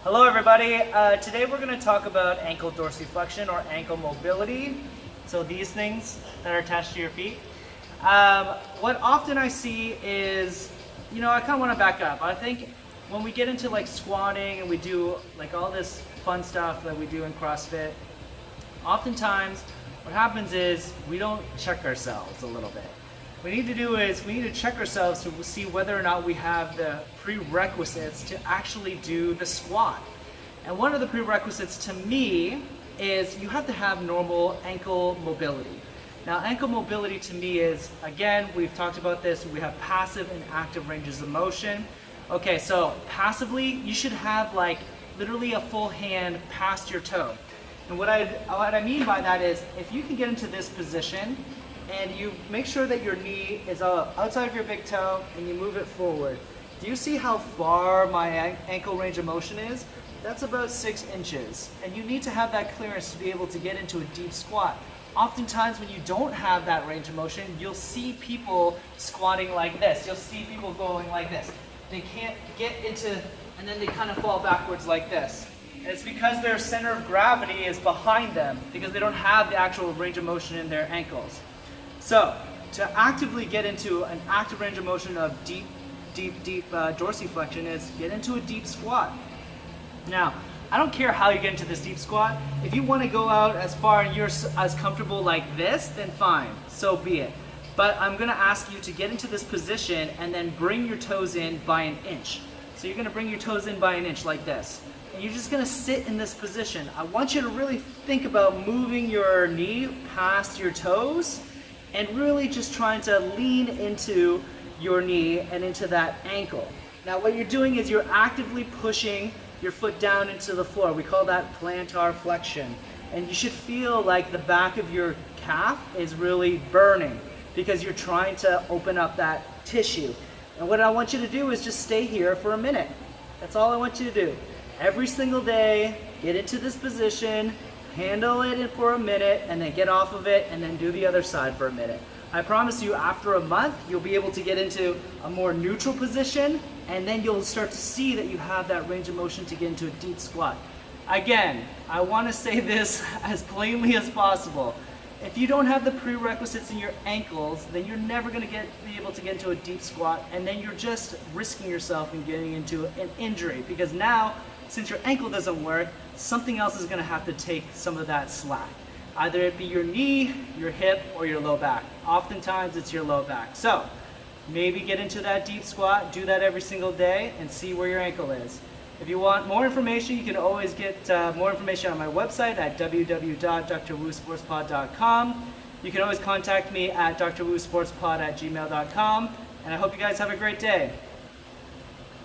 Hello everybody, today we're going to talk about ankle dorsiflexion or ankle mobility. So these things that are attached to your feet. What often I see is, I kind of want to back up. I think when we get into like squatting and we do like all this fun stuff that we do in CrossFit, oftentimes what happens is we don't check ourselves a little bit. What we need to do is we need to check ourselves to see whether or not we have the prerequisites to actually do the squat. And one of the prerequisites to me is you have to have normal ankle mobility. Now ankle mobility to me is, again, we've talked about this, we have passive and active ranges of motion. Okay, so passively you should have like literally a full hand past your toe. And what I mean by that is if you can get into this position and you make sure that your knee is outside of your big toe and you move it forward. Do you see how far my ankle range of motion is? That's about 6 inches. And you need to have that clearance to be able to get into a deep squat. Oftentimes when you don't have that range of motion, you'll see people squatting like this. You'll see people going like this. They can't get into, and then they kind of fall backwards like this. And it's because their center of gravity is behind them because they don't have the actual range of motion in their ankles. So, to actively get into an active range of motion of deep dorsiflexion is get into a deep squat. Now, I don't care how you get into this deep squat. If you want to go out as far and you're as comfortable like this, then fine, so be it. But I'm going to ask you to get into this position and then bring your toes in by 1 inch. So you're going to bring your toes in by 1 inch like this. And you're just going to sit in this position. I want you to really think about moving your knee past your toes and really just trying to lean into your knee and into that ankle. Now what you're doing is you're actively pushing your foot down into the floor. We call that plantar flexion. And you should feel like the back of your calf is really burning because you're trying to open up that tissue. And what I want you to do is just stay here for a minute. That's all I want you to do. Every single day, get into this position, handle it for a minute, and then get off of it, and then do the other side for a minute. I promise you, after a month, you'll be able to get into a more neutral position, and then you'll start to see that you have that range of motion to get into a deep squat. Again, I want to say this as plainly as possible. If you don't have the prerequisites in your ankles, then you're never going to be able to get into a deep squat, and then you're just risking yourself in getting into an injury, because now, since your ankle doesn't work, something else is going to have to take some of that slack. Either it be your knee, your hip, or your low back. Oftentimes it's your low back. So maybe get into that deep squat, do that every single day, and see where your ankle is. If you want more information, you can always get more information on my website at www.drwoosportspod.com. You can always contact me at drwoosportspod@gmail.com. And I hope you guys have a great day.